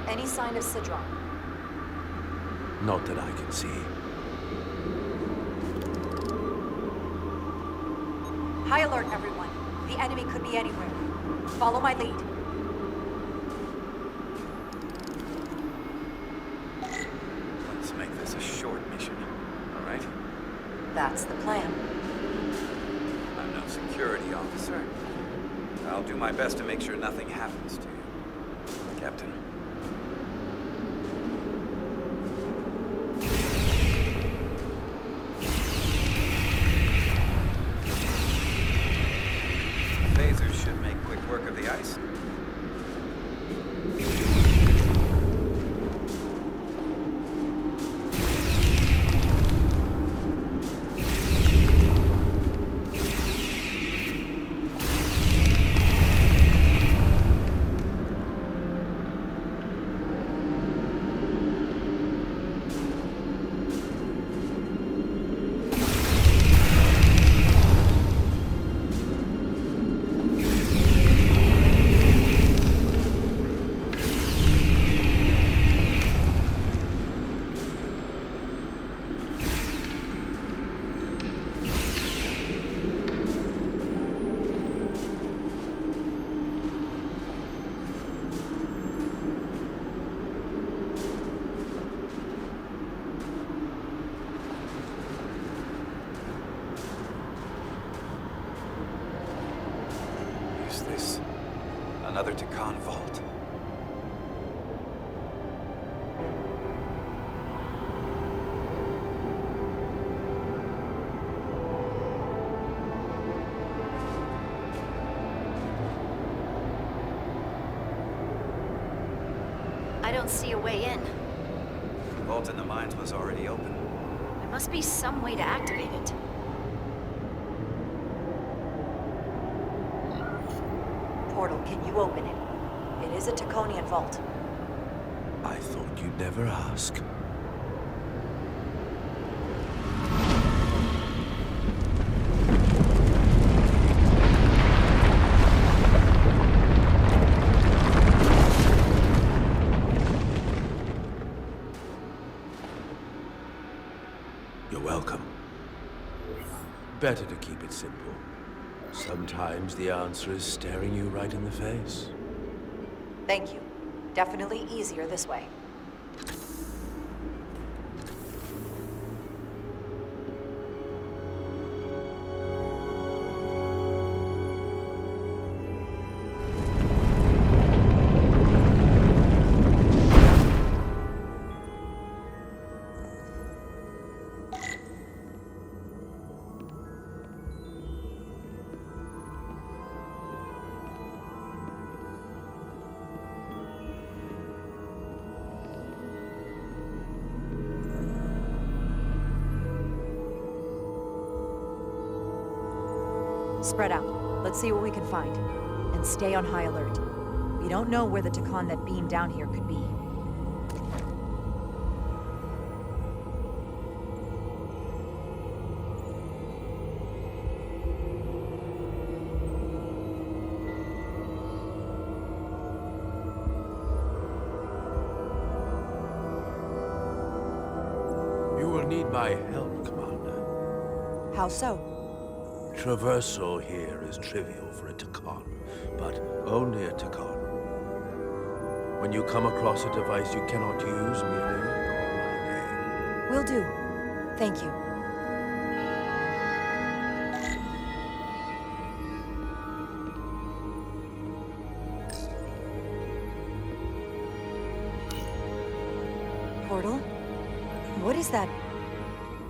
Any sign of Sidron? Not that I can see. High alert, everyone. The enemy could be anywhere. Follow my lead. Let's make this a short mission, all right? That's the plan. I'm no security officer. I'll do my best to make sure nothing happens to you, Captain. Phasers should make quick work of the ice. Is this another Takan vault? I don't see a way in. The vault in the mines was already open. There must be some way to activate it. Portal, can you open it? It is a Taconian vault. I thought you'd never ask. You're welcome. Better to keep it simple. Sometimes the answer is staring you right in the face. Thank you. Definitely easier this way. Spread out. Let's see what we can find. And stay on high alert. We don't know where the Takan that beamed down here could be. You will need my help, Commander. How so? Traversal here is trivial for a Takan, but only a Takan. When you come across a device you cannot use, merely call my name. Will do. Thank you. Portal? What is that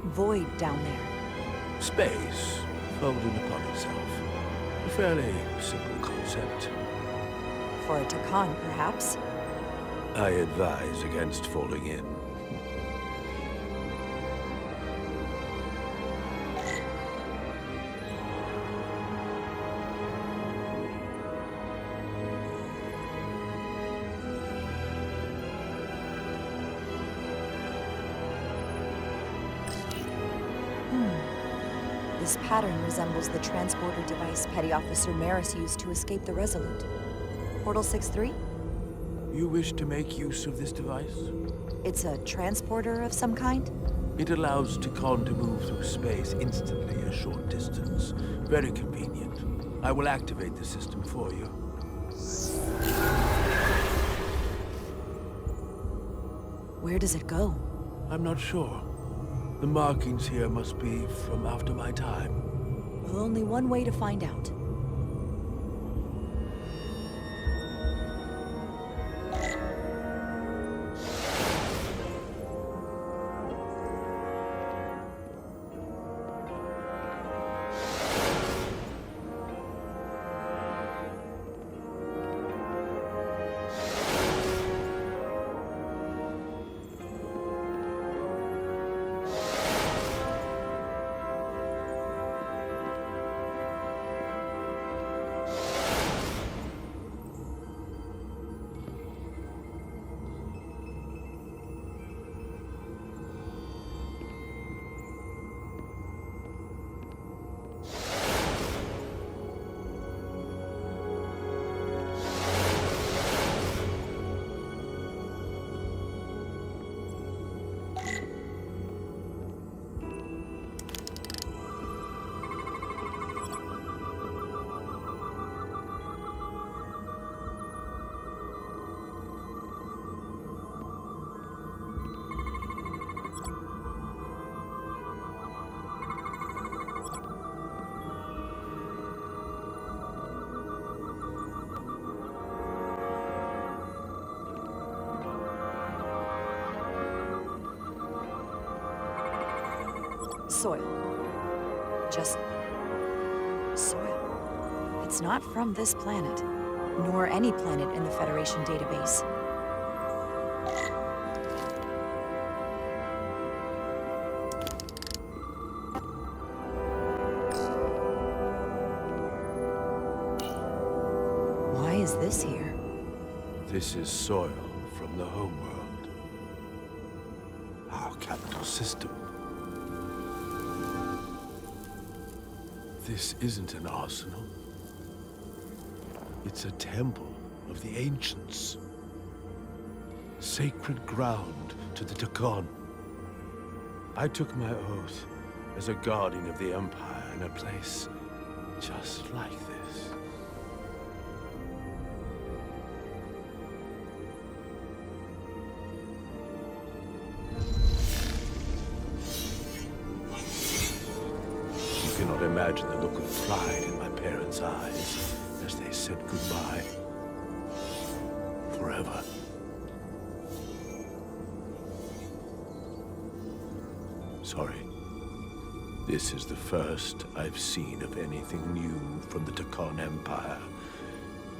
void down there? Space, folded upon itself. A fairly simple concept. For a Takan, perhaps? I advise against falling in. This pattern resembles the transporter device Petty Officer Maris used to escape the Resolute. Portal 6-3? You wish to make use of this device? It's a transporter of some kind? It allows Takon to move through space instantly a short distance. Very convenient. I will activate the system for you. Where does it go? I'm not sure. The markings here must be from after my time. Only one way to find out. Soil. Just soil. It's not from this planet, nor any planet in the Federation database. Why is this here? This is soil from the homeworld. Our capital system. This isn't an arsenal. It's a temple of the ancients. Sacred ground to the Takon. I took my oath as a guardian of the Empire in a place just like this. You cannot imagine the look of pride in my parents' eyes as they said goodbye. Forever. Sorry. This is the first I've seen of anything new from the Takon Empire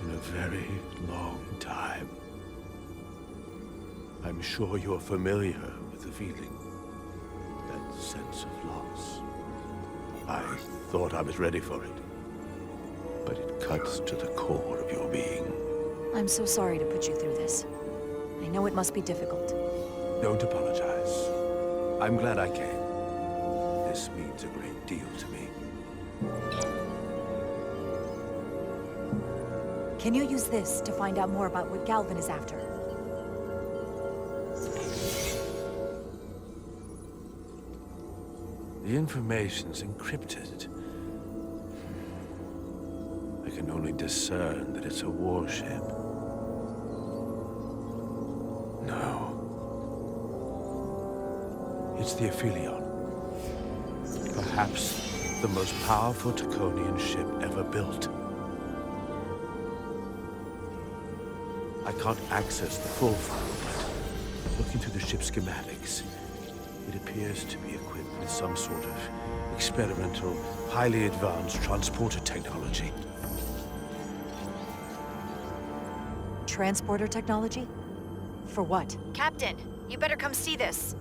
in a very long time. I'm sure you're familiar with the feeling. That sense of loss. I thought I was ready for it. But it cuts to the core of your being. I'm so sorry to put you through this. I know it must be difficult. Don't apologize. I'm glad I came. This means a great deal to me. Can you use this to find out more about what Galvin is after? The information's encrypted. I can only discern that it's a warship. No. It's the Aphelion. Perhaps the most powerful Takonian ship ever built. I can't access the full file, but looking through the ship's schematics, it appears to be equipped with some sort of experimental, highly advanced transporter technology. Transporter technology? For what? Captain, you better come see this.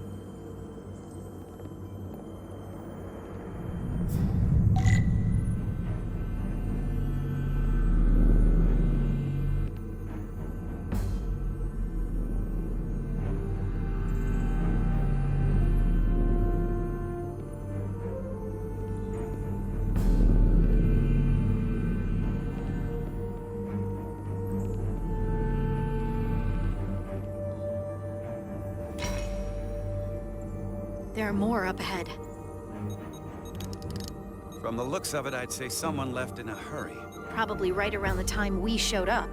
There are more up ahead. From the looks of it, I'd say someone left in a hurry. Probably right around the time we showed up.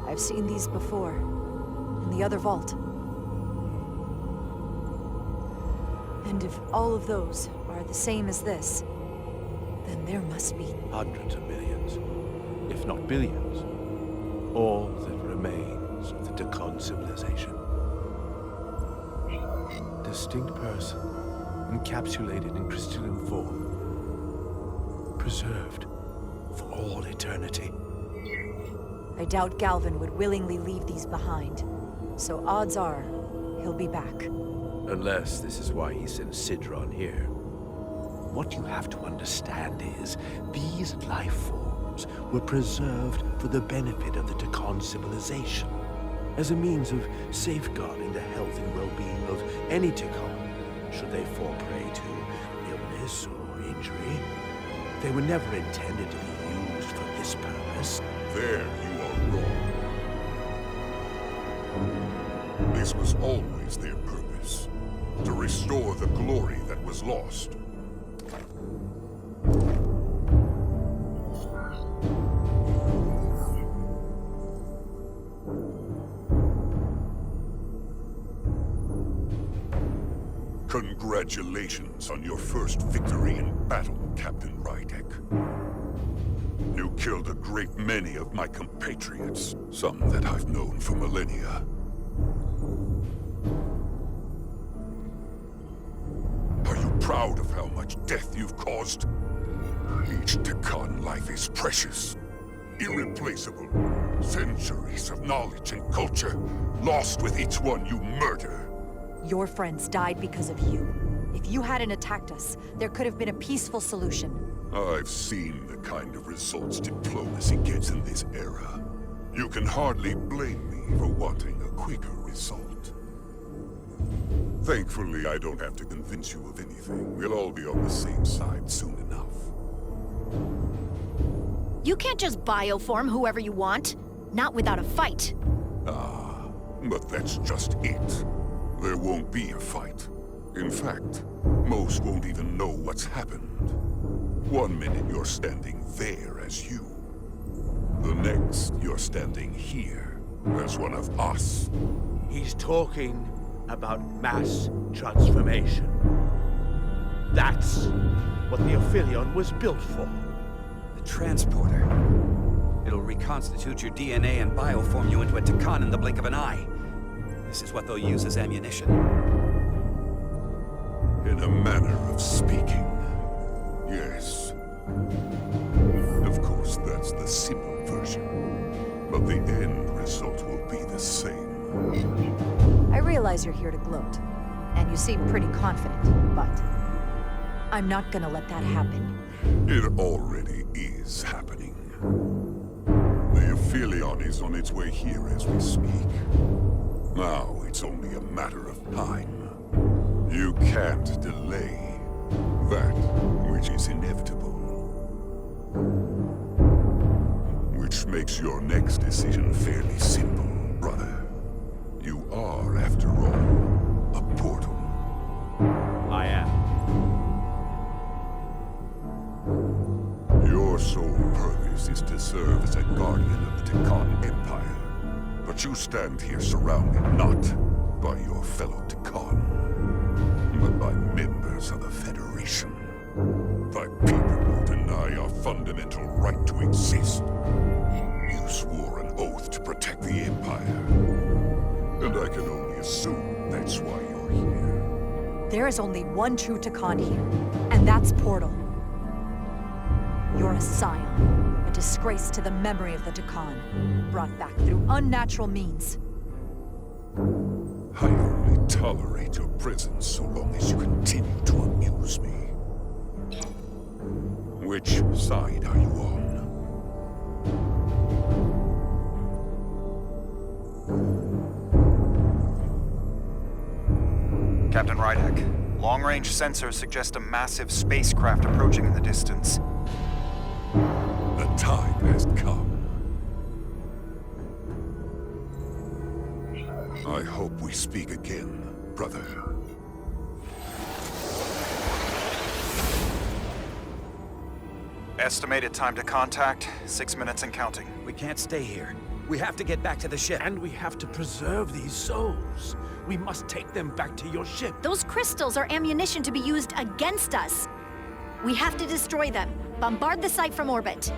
I've seen these before, in the other vault. And if all of those are the same as this, then there must be... Hundreds of millions, if not billions. All that remains of the Tekon civilization. Distinct person, encapsulated in crystalline form. Preserved for all eternity. I doubt Galvin would willingly leave these behind. So odds are, he'll be back. Unless this is why he sent Sidron here. What you have to understand is, these life forms were preserved for the benefit of the Tekon civilization. As a means of safeguarding the health and well-being of any Tekon, should they fall prey to illness or injury. They were never intended to be used for this purpose. There you are wrong. This was always their purpose. To restore the glory that was lost. Congratulations on your first victory in battle, Captain Rydek. You killed a great many of my compatriots, some that I've known for millennia. Are you proud of how much death you've caused? Each Tekon life is precious, irreplaceable. Centuries of knowledge and culture, lost with each one you murder. Your friends died because of you. If you hadn't attacked us, there could have been a peaceful solution. I've seen the kind of results diplomacy gets in this era. You can hardly blame me for wanting a quicker result. Thankfully, I don't have to convince you of anything. We'll all be on the same side soon enough. You can't just bioform whoever you want. Not without a fight. Ah, but that's just it. There won't be a fight. In fact, most won't even know what's happened. One minute you're standing there as you. The next, you're standing here as one of us. He's talking about mass transformation. That's what the Aphelion was built for. The transporter. It'll reconstitute your DNA and bioform you into a Tekon in the blink of an eye. This is what they'll use as ammunition. In a manner of speaking, yes. Of course, that's the simple version. But the end result will be the same. I realize you're here to gloat, and you seem pretty confident, but I'm not gonna let that happen. It already is happening. The Aphelion is on its way here as we speak. Now it's only a matter of time. You can't delay that which is inevitable. Which makes your next decision fairly simple, brother. You are, after all, a portal. I am. Your sole purpose is to serve as a guardian of the Tekon Empire. But you stand here surrounded not by your fellow Tekon, but by members of the Federation. By people who deny our fundamental right to exist. You swore an oath to protect the Empire. And I can only assume that's why you're here. There is only one true Tekon here, and that's Portal. You're a scion, disgrace to the memory of the Takan, brought back through unnatural means. I only tolerate your presence so long as you continue to amuse me. Which side are you on? Captain Rydek, long-range sensors suggest a massive spacecraft approaching in the distance. The time has come. I hope we speak again, brother. Estimated time to contact, 6 minutes and counting. We can't stay here. We have to get back to the ship. And we have to preserve these souls. We must take them back to your ship. Those crystals are ammunition to be used against us. We have to destroy them. Bombard the site from orbit.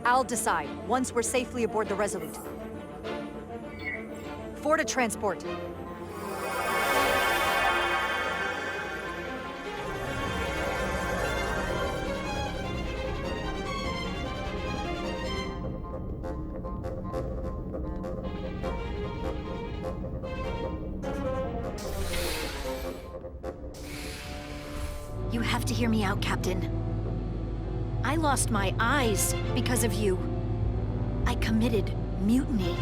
I'll decide, once we're safely aboard the Resolute. 4 to transport. You have to hear me out, Captain. I lost my eyes because of you. I committed mutiny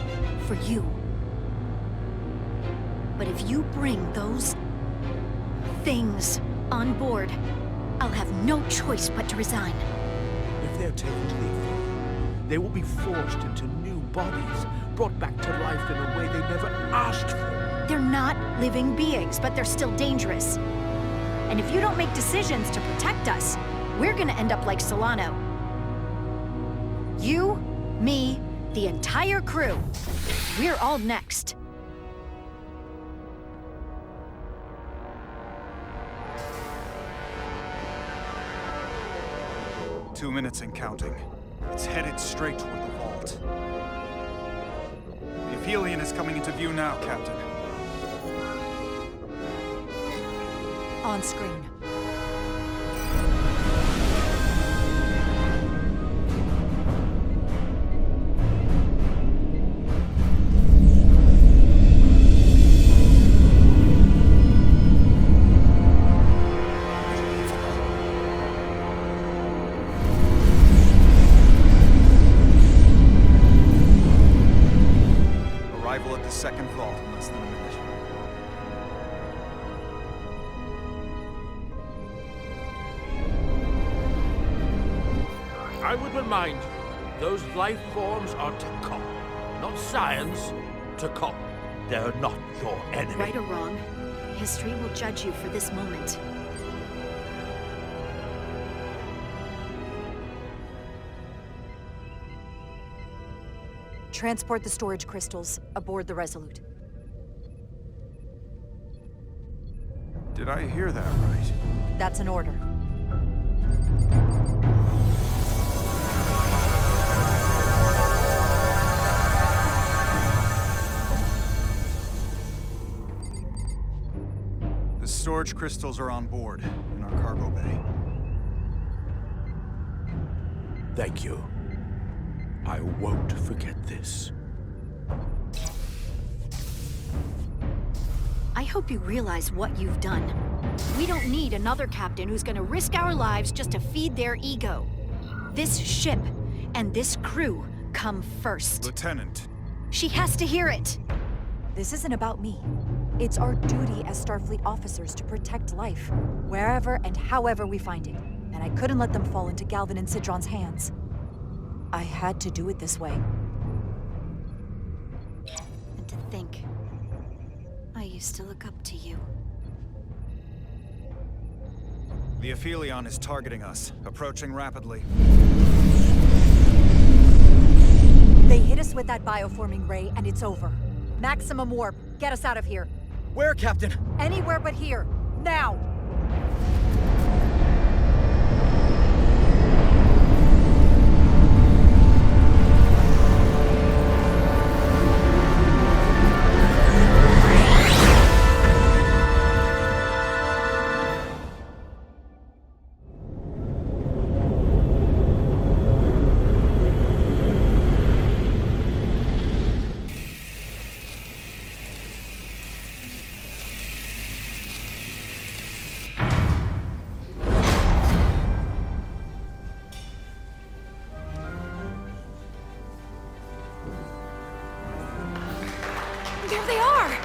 for you. But if you bring those things on board, I'll have no choice but to resign. If they're taken to the Aether, they will be forced into new bodies, brought back to life in a way they never asked for. They're not living beings, but they're still dangerous. And if you don't make decisions to protect us, we're gonna end up like Solano. You, me, the entire crew. We're all next. Two minutes and counting. It's headed straight toward the vault. The Aphelion is coming into view now, Captain. On screen. Arrival at the second vault in less than a minute. I would remind you, those life forms are Takan, not science. Takan. They're not your enemy. Right or wrong, history will judge you for this moment. Transport the storage crystals aboard the Resolute. Did I hear that right? That's an order. The storage crystals are on board in our cargo bay. Thank you. I won't forget this. I hope you realize what you've done. We don't need another captain who's gonna risk our lives just to feed their ego. This ship and this crew come first. Lieutenant. She has to hear it. This isn't about me. It's our duty as Starfleet officers to protect life, wherever and however we find it. And I couldn't let them fall into Galvin and Sidron's hands. I had to do it this way. And to think, I used to look up to you. The Aphelion is targeting us, approaching rapidly. They hit us with that bioforming ray, and it's over. Maximum warp. Get us out of here. Where, Captain? Anywhere but here. Now! There they are!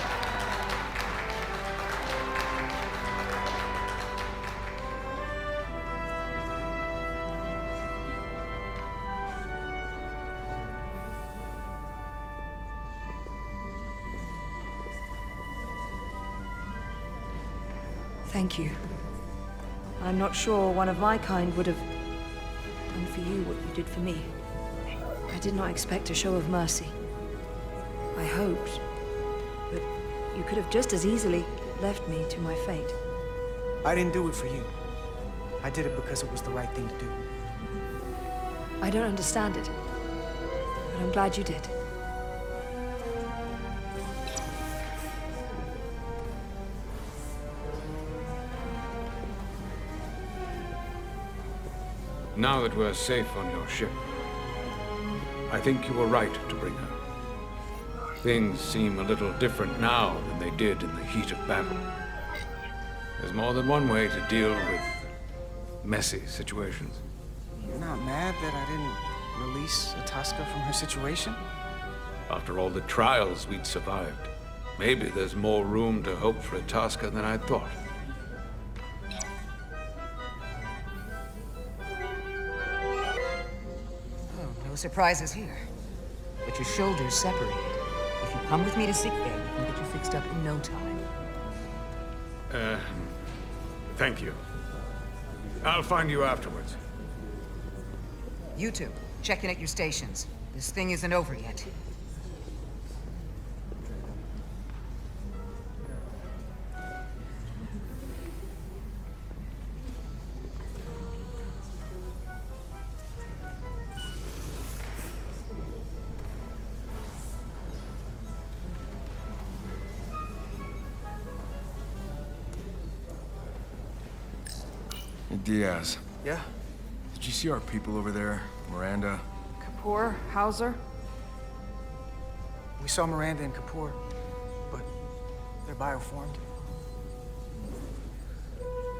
Thank you. I'm not sure one of my kind would have done for you what you did for me. I did not expect a show of mercy. I hoped, but you could have just as easily left me to my fate. I didn't do it for you. I did it because it was the right thing to do. I don't understand it, but I'm glad you did. Now that we're safe on your ship, I think you were right to bring her. Things seem a little different now than they did in the heat of battle. There's more than one way to deal with messy situations. You're not mad that I didn't release Itasca from her situation? After all the trials we'd survived, maybe there's more room to hope for Itasca than I thought. No surprises here. But your shoulders separated. If you come with me to sick bay, we can get you fixed up in no time. Thank you. I'll find you afterwards. You two, check in at your stations. This thing isn't over yet. Diaz, Yeah? did you see our people over there? Miranda? Kapoor, Hauser? We saw Miranda and Kapoor, but they're bioformed.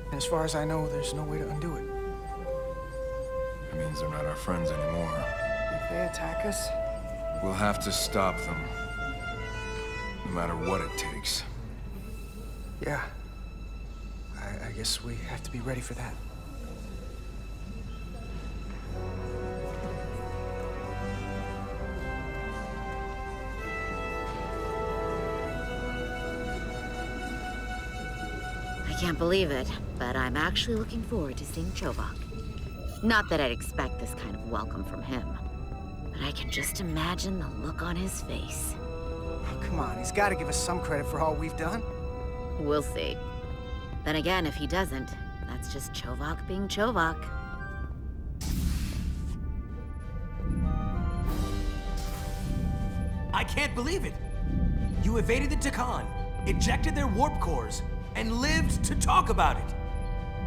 And as far as I know, there's no way to undo it. That means they're not our friends anymore. If they attack us? We'll have to stop them. No matter what it takes. Yeah. I guess we have to be ready for that. I can't believe it, but I'm actually looking forward to seeing Chovak. Not that I'd expect this kind of welcome from him, but I can just imagine the look on his face. Oh, come on, he's got to give us some credit for all we've done. We'll see. Then again, if he doesn't, that's just Chovak being Chovak. I can't believe it! You evaded the Takan, ejected their warp cores, and lived to talk about it!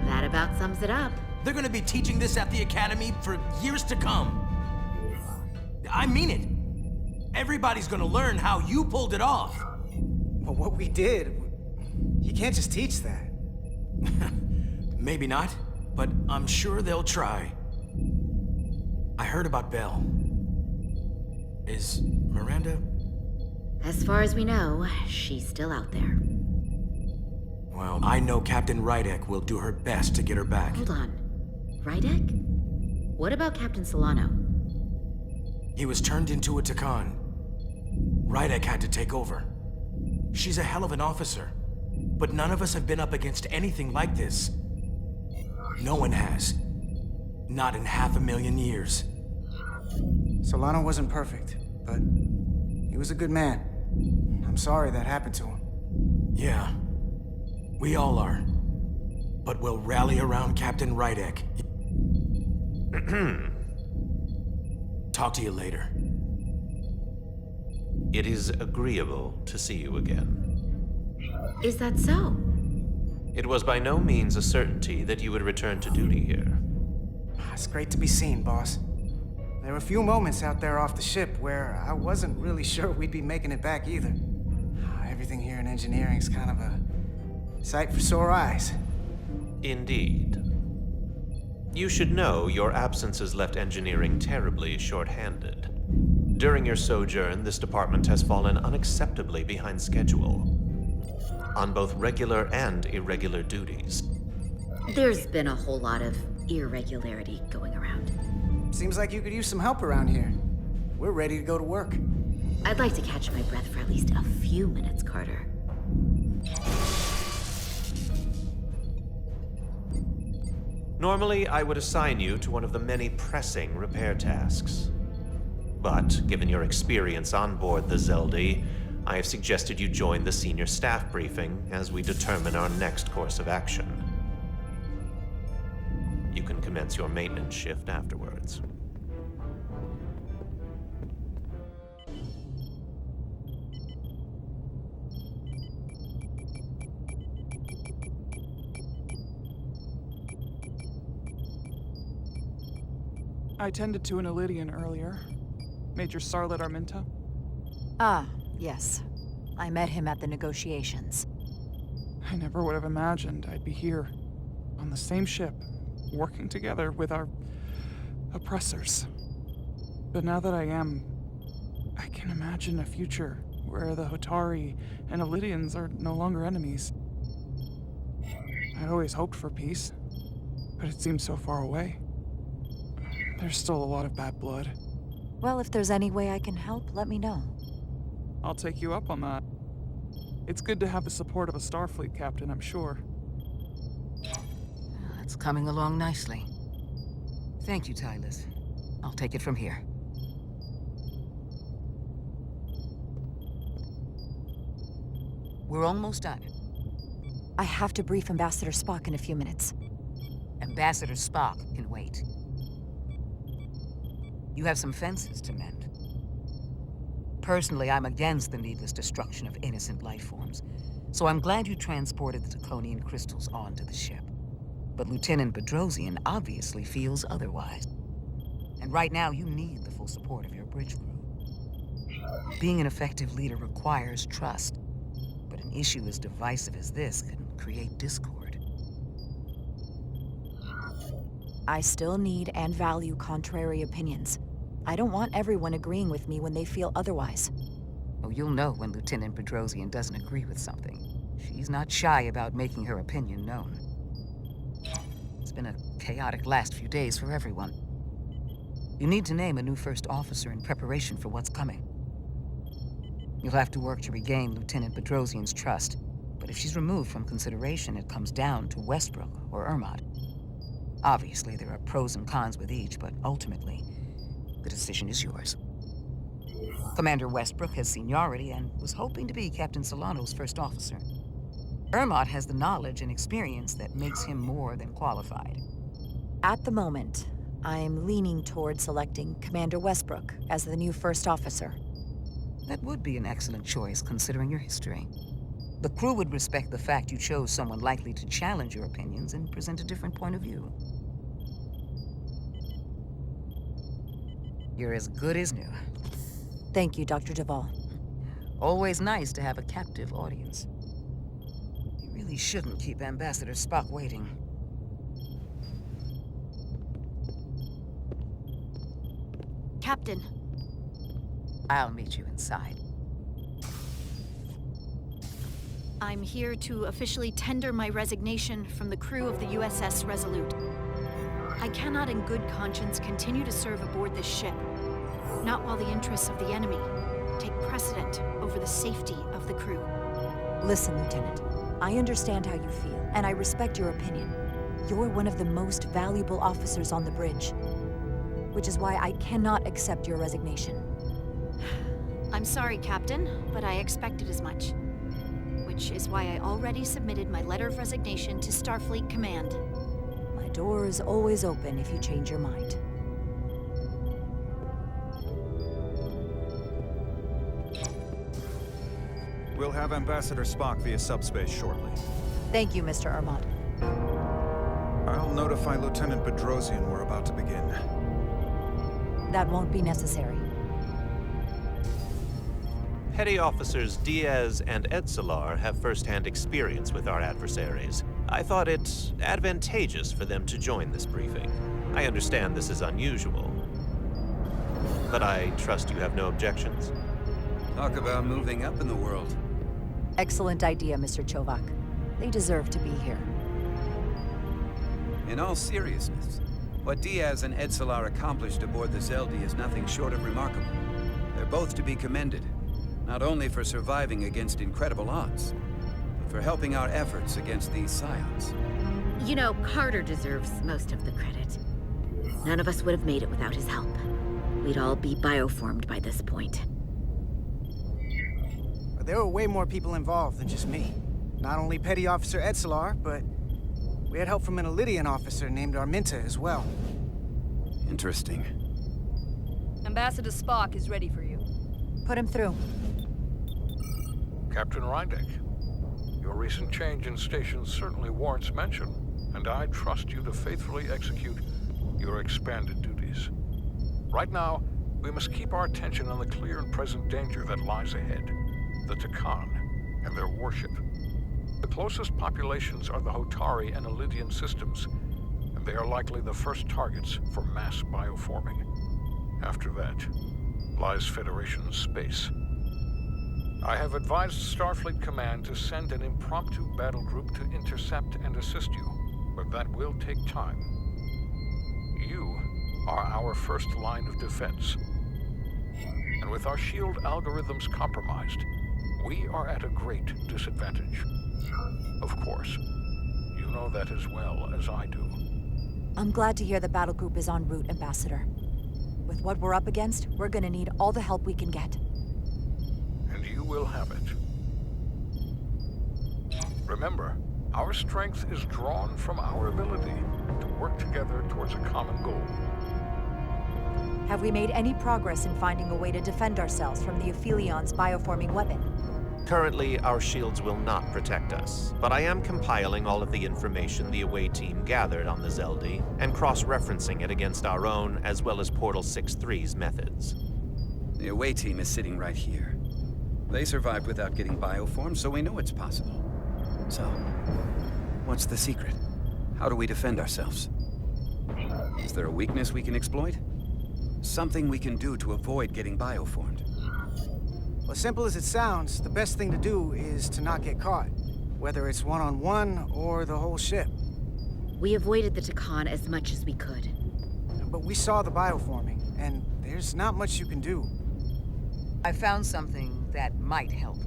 That about sums it up. They're gonna be teaching this at the Academy for years to come. I mean it. Everybody's gonna learn how you pulled it off. But what we did, you can't just teach that. Maybe not, but I'm sure they'll try. I heard about Belle. Is Miranda? As far as we know, she's still out there. Well, I know Captain Rydek will do her best to get her back. Hold on. Rydek? What about Captain Solano? He was turned into a Takan. Rydek had to take over. She's a hell of an officer, but none of us have been up against anything like this. No one has. Not in 500,000 years. Solano wasn't perfect, but he was a good man. I'm sorry that happened to him. Yeah, we all are. But we'll rally around Captain Rydek. Talk to you later. It is agreeable to see you again. Is that so? It was by no means a certainty that you would return to duty here. It's great to be seen, boss. There were a few moments out there off the ship where I wasn't really sure we'd be making it back either. Everything here in engineering's kind of a sight for sore eyes. Indeed. You should know your absence has left engineering terribly short-handed. During your sojourn, this department has fallen unacceptably behind schedule on both regular and irregular duties. There's been a whole lot of irregularity going around. Seems like you could use some help around here. We're ready to go to work. I'd like to catch my breath for at least a few minutes, Carter. Normally, I would assign you to one of the many pressing repair tasks. But, given your experience on board the Zeldy, I have suggested you join the senior staff briefing as we determine our next course of action. You can commence your maintenance shift afterwards. I tended to an Illidian earlier. Major Sarlet Arminta. Ah, yes. I met him at the negotiations. I never would have imagined I'd be here, on the same ship, working together with our oppressors. But now that I am, I can imagine a future where the Hotari and Illidians are no longer enemies. I'd always hoped for peace, but it seems so far away. There's still a lot of bad blood. Well, if there's any way I can help, let me know. I'll take you up on that. It's good to have the support of a Starfleet captain, I'm sure. It's coming along nicely. Thank you, Tylus. I'll take it from here. We're almost done. I have to brief Ambassador Spock in a few minutes. Ambassador Spock can wait. You have some fences to mend. Personally, I'm against the needless destruction of innocent life forms, so I'm glad you transported the Taconian crystals onto the ship. But Lieutenant Bedrosian obviously feels otherwise. And right now, you need the full support of your bridge crew. Being an effective leader requires trust, but an issue as divisive as this can create discord. I still need and value contrary opinions. I don't want everyone agreeing with me when they feel otherwise. Oh, you'll know when Lieutenant Bedrosian doesn't agree with something. She's not shy about making her opinion known. It's been a chaotic last few days for everyone. You need to name a new first officer in preparation for what's coming. You'll have to work to regain Lieutenant Bedrosian's trust, but if she's removed from consideration, it comes down to Westbrook or Ermot. Obviously, there are pros and cons with each, but ultimately, the decision is yours. Commander Westbrook has seniority and was hoping to be Captain Solano's first officer. Ermot has the knowledge and experience that makes him more than qualified. At the moment, I'm leaning toward selecting Commander Westbrook as the new first officer. That would be an excellent choice, considering your history. The crew would respect the fact you chose someone likely to challenge your opinions and present a different point of view. You're as good as new. Thank you, Dr. Duvall. Always nice to have a captive audience. You really shouldn't keep Ambassador Spock waiting. Captain. I'll meet you inside. I'm here to officially tender my resignation from the crew of the USS Resolute. I cannot in good conscience continue to serve aboard this ship, not while the interests of the enemy take precedent over the safety of the crew. Listen, Lieutenant, I understand how you feel, and I respect your opinion. You're one of the most valuable officers on the bridge, which is why I cannot accept your resignation. I'm sorry, Captain, but I expected as much. Which is why I already submitted my letter of resignation to Starfleet Command. My door is always open if you change your mind. We'll have Ambassador Spock via subspace shortly. Thank you, Mr. Ermot. I'll notify Lieutenant Bedrosian we're about to begin. That won't be necessary. Petty Officers Diaz and Edsolar have first-hand experience with our adversaries. I thought it advantageous for them to join this briefing. I understand this is unusual. but I trust you have no objections? Talk about moving up in the world. Excellent idea, Mr. Chovak. They deserve to be here. In all seriousness, what Diaz and Edsalar accomplished aboard the Zeldi is nothing short of remarkable. They're both to be commended, not only for surviving against incredible odds, but for helping our efforts against these scions. You know, Carter deserves most of the credit. None of us would have made it without his help. We'd all be bioformed by this point. There were way more people involved than just me. Not only Petty Officer Edsalar, but we had help from an Elydian officer named Arminta as well. Interesting. Ambassador Spock is ready for you. Put him through. Captain Rydek, your recent change in station certainly warrants mention, and I trust you to faithfully execute your expanded duties. Right now, we must keep our attention on the clear and present danger that lies ahead. The Takan and their warship. The closest populations are the Hotari and Elydian systems, and they are likely the first targets for mass bioforming. After that, lies Federation space. I have advised Starfleet Command to send an impromptu battle group to intercept and assist you, but that will take time. You are our first line of defense. And with our shield algorithms compromised, we are at a great disadvantage. Of course, you know that as well as I do. I'm glad to hear the battle group is en route, Ambassador. With what we're up against, we're gonna need all the help we can get. And you will have it. Remember, our strength is drawn from our ability to work together towards a common goal. Have we made any progress in finding a way to defend ourselves from the Aphilion's bioforming weapon? Currently, our shields will not protect us, but I am compiling all of the information the away team gathered on the Zeldi and cross-referencing it against our own as well as Portal 6-3's methods. The away team is sitting right here. They survived without getting bioformed, so we know it's possible. So, what's the secret? How do we defend ourselves? Is there a weakness we can exploit? Something we can do to avoid getting bioformed? Well, as simple as it sounds, the best thing to do is to not get caught. Whether it's one-on-one or the whole ship. We avoided the Takan as much as we could. But we saw the bioforming, and there's not much you can do. I found something that might help.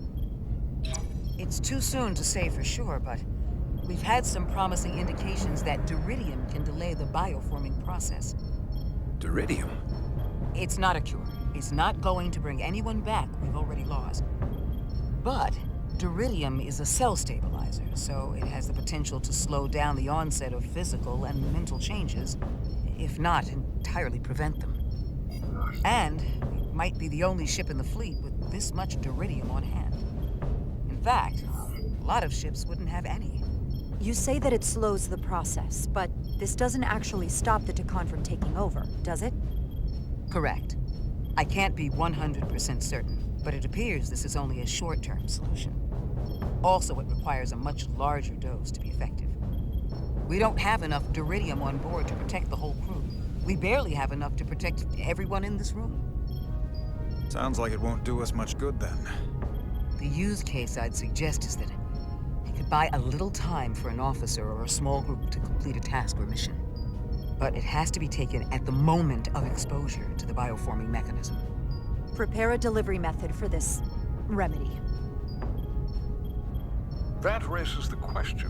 It's too soon to say for sure, but we've had some promising indications that Duridium can delay the bioforming process. Duridium? It's not a cure. It's not going to bring anyone back we've already lost. But Duridium is a cell stabilizer, so it has the potential to slow down the onset of physical and mental changes, if not entirely prevent them. And it might be the only ship in the fleet with this much Duridium on hand. In fact, a lot of ships wouldn't have any. You say that it slows the process, but this doesn't actually stop the Takan from taking over, does it? Correct. I can't be 100% certain, but it appears this is only a short-term solution. Also, it requires a much larger dose to be effective. We don't have enough Duridium on board to protect the whole crew. We barely have enough to protect everyone in this room. Sounds like it won't do us much good then. The use case I'd suggest is that it could buy a little time for an officer or a small group to complete a task or mission. But it has to be taken at the moment of exposure to the bioforming mechanism. Prepare a delivery method for this remedy. That raises the question,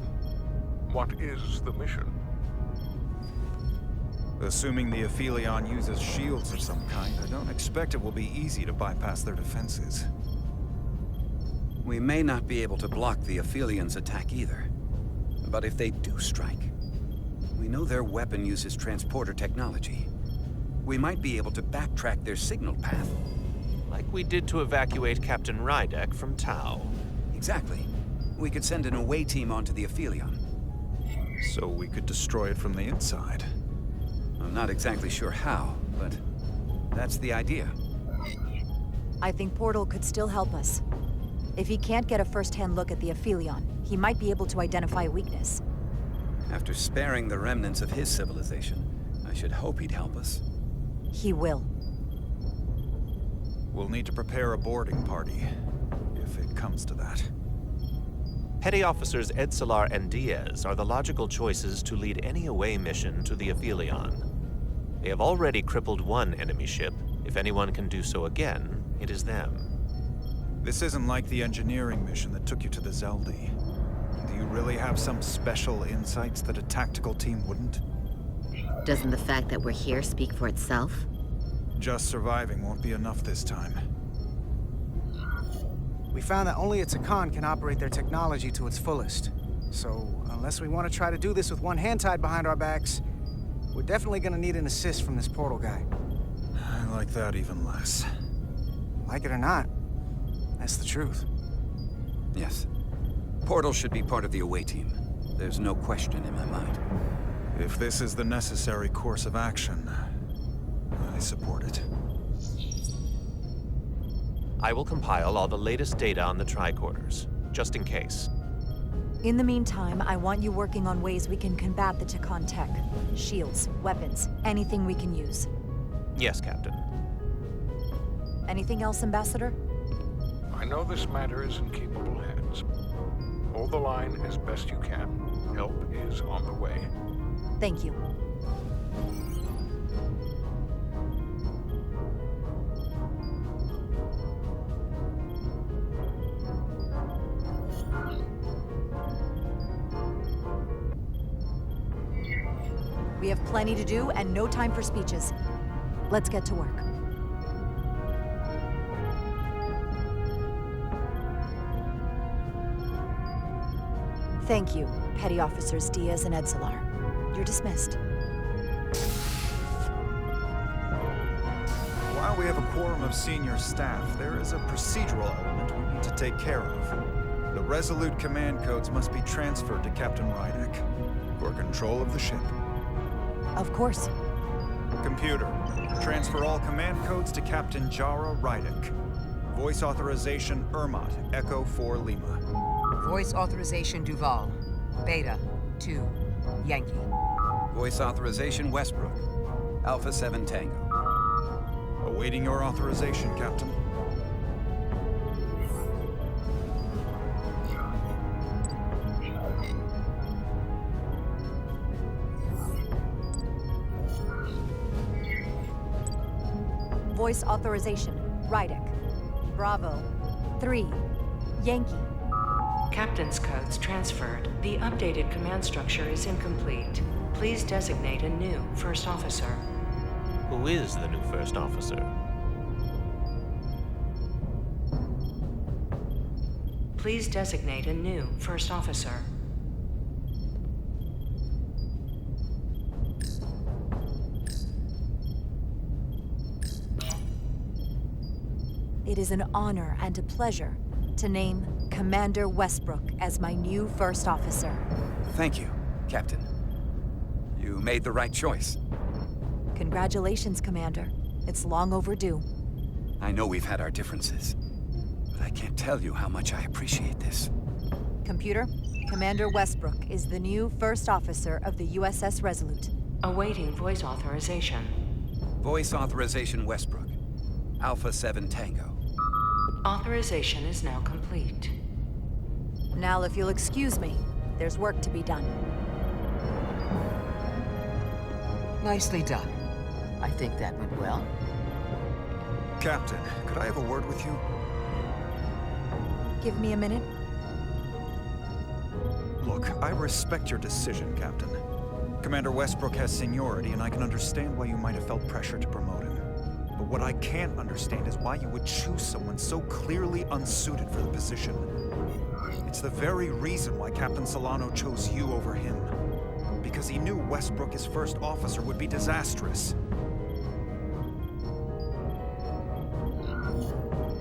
what is the mission? Assuming the Aphelion uses shields of some kind, I don't expect it will be easy to bypass their defenses. We may not be able to block the Aphelions' attack either. But if they do strike, we know their weapon uses transporter technology. We might be able to backtrack their signal path. Like we did to evacuate Captain Rydek from Tau. Exactly. We could send an away team onto the Aphelion. So we could destroy it from the inside. I'm not exactly sure how, but that's the idea. I think Portal could still help us. If he can't get a first-hand look at the Aphelion, he might be able to identify a weakness. After sparing the remnants of his civilization, I should hope he'd help us. He will. We'll need to prepare a boarding party, if it comes to that. Petty Officers Edsalar and Diaz are the logical choices to lead any away mission to the Aphelion. They have already crippled one enemy ship. If anyone can do so again, it is them. This isn't like the engineering mission that took you to the Zeldi. Do you really have some special insights that a tactical team wouldn't? Doesn't the fact that we're here speak for itself? Just surviving won't be enough this time. We found that only a Takan can operate their technology to its fullest. So, unless we want to try to do this with one hand tied behind our backs, we're definitely gonna need an assist from this portal guy. I like that even less. Like it or not, that's the truth. Yes. Portal should be part of the away team. There's no question in my mind. If this is the necessary course of action, I support it. I will compile all the latest data on the tricorders, just in case. In the meantime, I want you working on ways we can combat the Takan tech. Shields, weapons, anything we can use. Yes, Captain. Anything else, Ambassador? I know this matter is in capable hands. Hold the line as best you can. Help is on the way. Thank you. We have plenty to do and no time for speeches. Let's get to work. Thank you, Petty Officers Diaz and Edsalar. You're dismissed. While we have a quorum of senior staff, there is a procedural element we need to take care of. The Resolute command codes must be transferred to Captain Rydek for control of the ship. Of course. Computer, transfer all command codes to Captain Jara Rydek. Voice authorization Ermot, Echo 4 Lima. Voice authorization Duval. Beta 2 Yankee. Voice authorization Westbrook, Alpha 7 Tango. Awaiting your authorization, Captain. Voice authorization, Rydek. Bravo. 3. Yankee. Captain's codes transferred. The updated command structure is incomplete. Please designate a new first officer. Who is the new first officer? Please designate a new first officer. It is an honor and a pleasure to name Commander Westbrook as my new first officer. Thank you, Captain. You made the right choice. Congratulations, Commander. It's long overdue. I know we've had our differences, but I can't tell you how much I appreciate this. Computer, Commander Westbrook is the new first officer of the USS Resolute. Awaiting voice authorization. Voice authorization Westbrook, Alpha 7 Tango. Authorization is now complete. Now, if you'll excuse me, there's work to be done. Nicely done. I think that went well. Captain, could I have a word with you? Give me a minute. Look, I respect your decision, Captain. Commander Westbrook has seniority, and I can understand why you might have felt pressure to promote him. But what I can't understand is why you would choose someone so clearly unsuited for the position. It's the very reason why Captain Solano chose you over him. Because he knew Westbrook as first officer would be disastrous.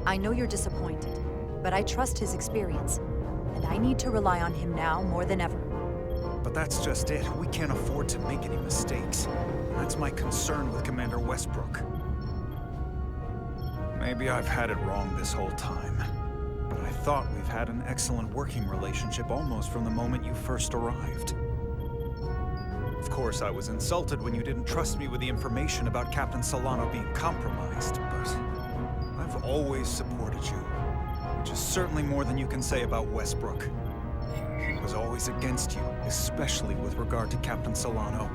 I know you're disappointed, but I trust his experience, and I need to rely on him now more than ever. But that's just it. We can't afford to make any mistakes. That's my concern with Commander Westbrook. Maybe I've had it wrong this whole time, but I thought we've had an excellent working relationship almost from the moment you first arrived. Of course, I was insulted when you didn't trust me with the information about Captain Solano being compromised, but I've always supported you, which is certainly more than you can say about Westbrook. He was always against you, especially with regard to Captain Solano.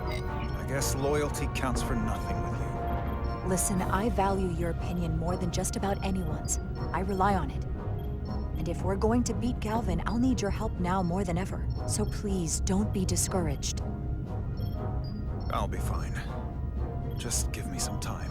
I guess loyalty counts for nothing with you. Listen, I value your opinion more than just about anyone's. I rely on it. And if we're going to beat Galvin, I'll need your help now more than ever. So please, don't be discouraged. I'll be fine. Just give me some time.